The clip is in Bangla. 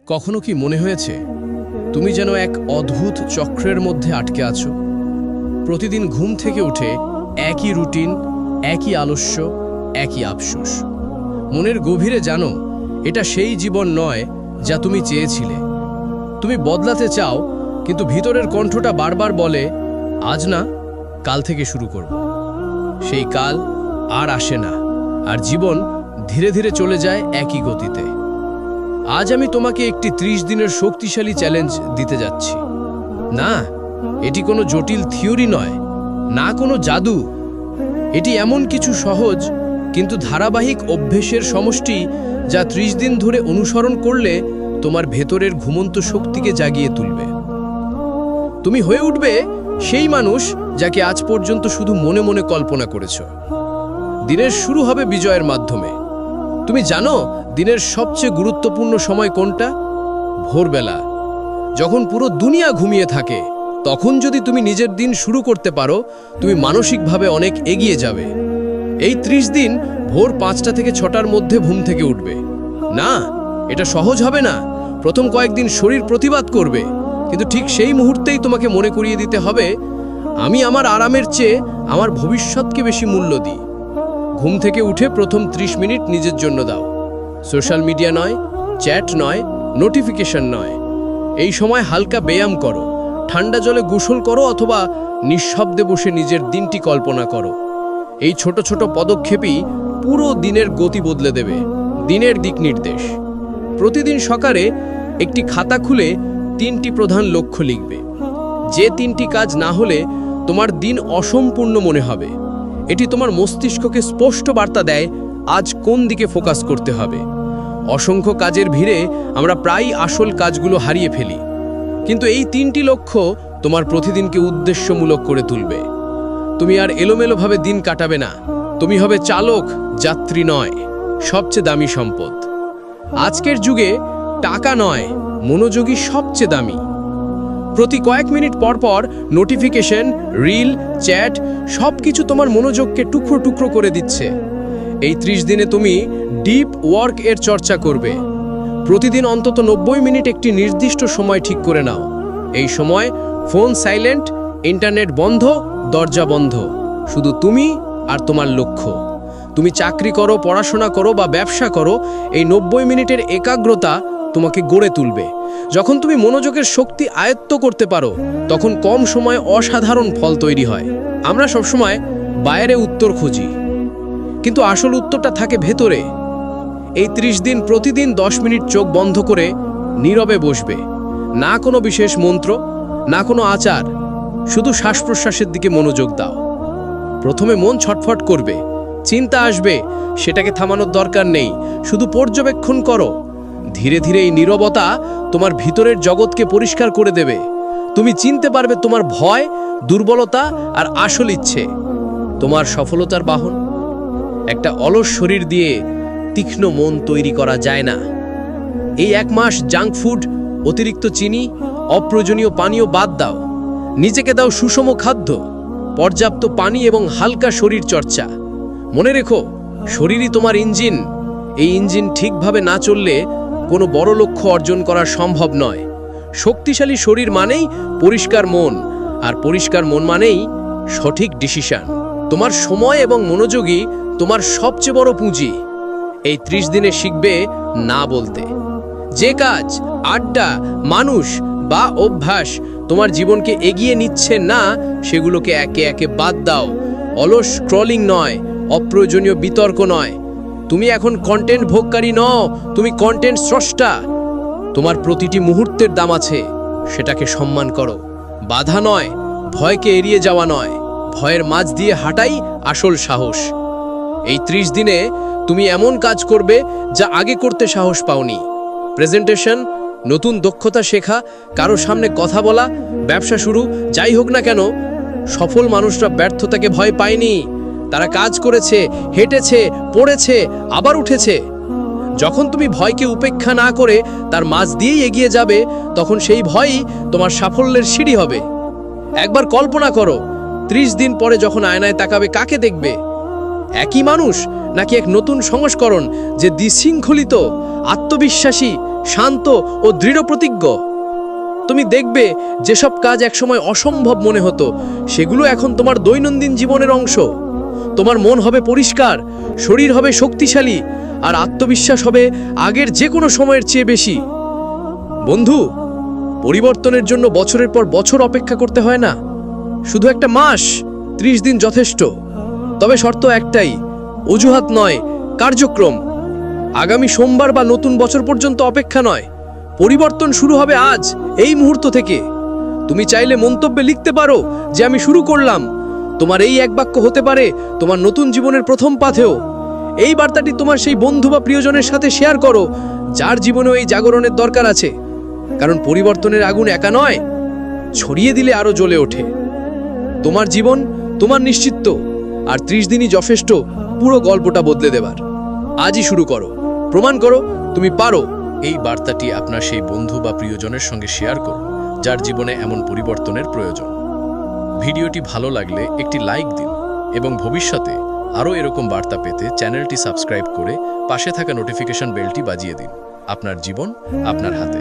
কখনো কি মনে হয়েছে তুমি যেন এক অদ্ভুত চক্রের মধ্যে আটকে আছো? প্রতিদিন ঘুম থেকে উঠে একই রুটিন, একই আলস্য, একই আফসোস। মনের গভীরে জানো এটা সেই জীবন নয় যা তুমি চেয়েছিলে। তুমি বদলাতে চাও, কিন্তু ভিতরের কণ্ঠটা বারবার বলে আজ না, কাল থেকে শুরু করব। সেই কাল আর আসে না, আর জীবন ধীরে ধীরে চলে যায় একই গতিতে। আজ আমি তোমাকে একটি 30 দিনের শক্তিশালী চ্যালেঞ্জ দিতে যাচ্ছি। না, এটি কোনো জটিল থিওরি নয়, না কোনো জাদু। এটি এমন কিছু সহজ কিন্তু ধারাবাহিক অভ্যেসের সমষ্টি যা 30 দিন ধরে অনুসরণ করলে তোমার ভেতরের ঘুমন্ত শক্তিকে জাগিয়ে তুলবে। তুমি হয়ে উঠবে সেই মানুষ যাকে আজ পর্যন্ত শুধু মনে মনে কল্পনা করেছ। দিনের শুরু হবে বিজয়ের মাধ্যমে। তুমি জানো দিনের সবচেয়ে গুরুত্বপূর্ণ সময় কোনটা? ভোরবেলা, যখন পুরো দুনিয়া ঘুমিয়ে থাকে। তখন যদি তুমি নিজের দিন শুরু করতে পারো, তুমি মানসিকভাবে অনেক এগিয়ে যাবে। এই 30 দিন ভোর 5টা থেকে 6টার মধ্যে ঘুম থেকে উঠবে। না, এটা সহজ হবে না। প্রথম কয়েকদিন শরীর প্রতিবাদ করবে, কিন্তু ঠিক সেই মুহূর্তেই তোমাকে মনে করিয়ে দিতে হবে, আমি আমার আরামের চেয়ে আমার ভবিষ্যৎকে বেশি মূল্য দিই। ঘুম থেকে উঠে প্রথম 30 মিনিট নিজের জন্য দাও। সোশ্যাল মিডিয়া নয়, চ্যাট নয়, নোটিফিকেশন নয়। এই সময় হালকা ব্যায়াম করো, ঠান্ডা জলে গোসল করো, অথবা নিঃশব্দে বসে নিজের দিনটি কল্পনা করো। এই ছোট ছোট পদক্ষেপই পুরো দিনের গতি বদলে দেবে। দিনের দিক নির্দেশ: প্রতিদিন সকালে একটি খাতা খুলে 3টি প্রধান লক্ষ্য লিখবে। যে 3টি কাজ না হলে তোমার দিন অসম্পূর্ণ মনে হবে। এটি তোমার মস্তিষ্ককে স্পষ্ট বার্তা দেয় আজ কোন দিকে ফোকাস করতে হবে। অসংখ্য কাজের ভিড়ে আমরা প্রায়ই আসল কাজগুলো হারিয়ে ফেলি, কিন্তু এই 3টি লক্ষ্য তোমার প্রতিদিনকে উদ্দেশ্যমূলক করে তুলবে। তুমি আর এলোমেলোভাবে দিন কাটাবে না। তুমি হবে চালক, যাত্রী নয়। সবচেয়ে দামি সম্পদ আজকের যুগে টাকা নয়, মনোযোগী সবচেয়ে দামি। প্রতি কয়েক মিনিট পর পর নোটিফিকেশন, রিল, চ্যাট সবকিছু তোমার মনোযোগকে টুকরো টুকরো করে দিচ্ছে। এই 30 দিনে তুমি ডিপ ওয়ার্ক এর চর্চা করবে। প্রতিদিন অন্তত 90 মিনিট একটি নির্দিষ্ট সময় ঠিক করে নাও। এই সময় ফোন সাইলেন্ট, ইন্টারনেট বন্ধ, দরজা বন্ধ। শুধু তুমি আর তোমার লক্ষ্য। তুমি চাকরি করো, পড়াশোনা করো বা ব্যবসা করো, এই 90 মিনিটের একাগ্রতা তোমাকে গড়ে তুলবে। যখন তুমি মনোযোগের শক্তি আয়ত্ত করতে পারো, তখন কম সময়ে অসাধারণ ফল তৈরি হয়। আমরা সবসময় বাইরে উত্তর খুঁজি, কিন্তু আসল উত্তরটা থাকে ভেতরে। এই 30 দিন প্রতিদিন 10 মিনিট চোখ বন্ধ করে নীরবে বসবে। না কোনো বিশেষ মন্ত্র, না কোনো আচার, শুধু শ্বাস প্রশ্বাসের দিকে মনোযোগ দাও। প্রথমে মন ছটফট করবে, চিন্তা আসবে, সেটাকে থামানোর দরকার নেই, শুধু পর্যবেক্ষণ করো। ধীরে ধীরে এই নীরবতা তোমার ভিতরের জগৎকে পরিষ্কার করে দেবে। তুমি চিনতে পারবে তোমার ভয়, দুর্বলতা আর আসল ইচ্ছে। তোমার সফলতার বাহন। একটা অলস শরীর দিয়ে তীক্ষ্ণ মন তৈরি করা যায় না। এই 1 মাস জাঙ্ক ফুড, অতিরিক্ত চিনি, অপ্রয়োজনীয় পানীয় বাদ দাও। নিজেকে দাও সুষম খাদ্য, পর্যাপ্ত পানি এবং হালকা শরীর চর্চা। মনে রেখো, শরীরই তোমার ইঞ্জিন। এই ইঞ্জিন ঠিকভাবে না চললে কোনো বড় লক্ষ্য অর্জন করা সম্ভব নয়। শক্তিশালী শরীর মানেই পরিষ্কার মন, আর পরিষ্কার মন মানেই সঠিক ডিসিশন। তোমার সময় এবং মনোযোগই তোমার সবচেয়ে বড় পুঁজি। এই 30 দিনে শিখবে না বলতে। যে কাজ, আড্ডা, মানুষ বা অভ্যাস তোমার জীবনকে এগিয়ে নিচ্ছে না, সেগুলোকে একে একে বাদ দাও। অলস স্ক্রলিং নয়, অপ্রয়োজনীয় বিতর্ক নয়। তুমি এখন কন্টেন্ট ভোগকারী নও, তুমি কন্টেন্ট স্রষ্টা। তোমার প্রতিটি মুহূর্তের দাম আছে, সেটাকে সম্মান করো। বাধা নয়, ভয়কে এড়িয়ে যাওয়া নয়, ভয়ের মাঝ দিয়ে হাঁটাই আসল সাহস। এই 30 দিনে তুমি এমন কাজ করবে যা আগে করতে সাহস পাওনি। প্রেজেন্টেশন, নতুন দক্ষতা শেখা, কারো সামনে কথা বলা, ব্যবসা শুরু, যাই হোক না কেন। সফল মানুষরা ব্যর্থতাকে ভয় পায়নি। তারা কাজ করেছে, হেঁটেছে, পড়েছে, আবার উঠেছে। যখন তুমি ভয়কে উপেক্ষা না করে তার মাঝ দিয়েই এগিয়ে যাবে, তখন সেই ভয়ই তোমার সাফল্যের সিঁড়ি হবে। একবার কল্পনা করো, 30 দিন পরে যখন আয়নায় তাকাবে, কাকে দেখবে? একই মানুষ, নাকি এক নতুন সংস্করণ যে বিশৃঙ্খলিত, আত্মবিশ্বাসী, শান্ত ও দৃঢ় প্রতিজ্ঞ। তুমি দেখবে যেসব কাজ একসময় অসম্ভব মনে হতো সেগুলো এখন তোমার দৈনন্দিন জীবনের অংশ। তোমার মন হবে পরিষ্কার, শরীর হবে শক্তিশালী, আর আত্মবিশ্বাস হবে আগের যে কোনো সময়ের চেয়ে বেশি। বন্ধু, পরিবর্তনের জন্য বছরের পর বছর অপেক্ষা করতে হয় না। শুধু একটা মাস, 30 দিন যথেষ্ট। তবে শর্ত একটাই, অজুহাত নয়, কার্যক্রম। আগামী সোমবার বা নতুন বছর পর্যন্ত অপেক্ষা নয়, পরিবর্তন শুরু হবে আজ, এই মুহূর্ত থেকে। তুমি চাইলে মন্তব্যে লিখতে পারো যে আমি শুরু করলাম। তোমার এই এক বাক্য হতে পারে তোমার নতুন জীবনের প্রথম পাথেও। এই বার্তাটি তোমার সেই বন্ধু বা প্রিয়জনের সাথে শেয়ার করো যার জীবনেও এই জাগরণের দরকার আছে। কারণ পরিবর্তনের আগুন একা নয়, ছড়িয়ে দিলে আরো জ্বলে ওঠে। তোমার জীবন, তোমার নিশ্চিত, আর 30 দিনই যথেষ্ট পুরো গল্পটা বদলে দেবার। আজই শুরু করো, প্রমাণ করো তুমি পারো। এই বার্তাটি আপনার সেই বন্ধু বা প্রিয়জনের সঙ্গে শেয়ার করুন যার জীবনে এমন পরিবর্তনের প্রয়োজন। ভিডিওটি ভালো লাগলে একটি লাইক দিন এবং ভবিষ্যতে আরও এরকম বার্তা পেতে চ্যানেলটি সাবস্ক্রাইব করে পাশে থাকা নোটিফিকেশন বেলটি বাজিয়ে দিন। আপনার জীবন আপনার হাতে।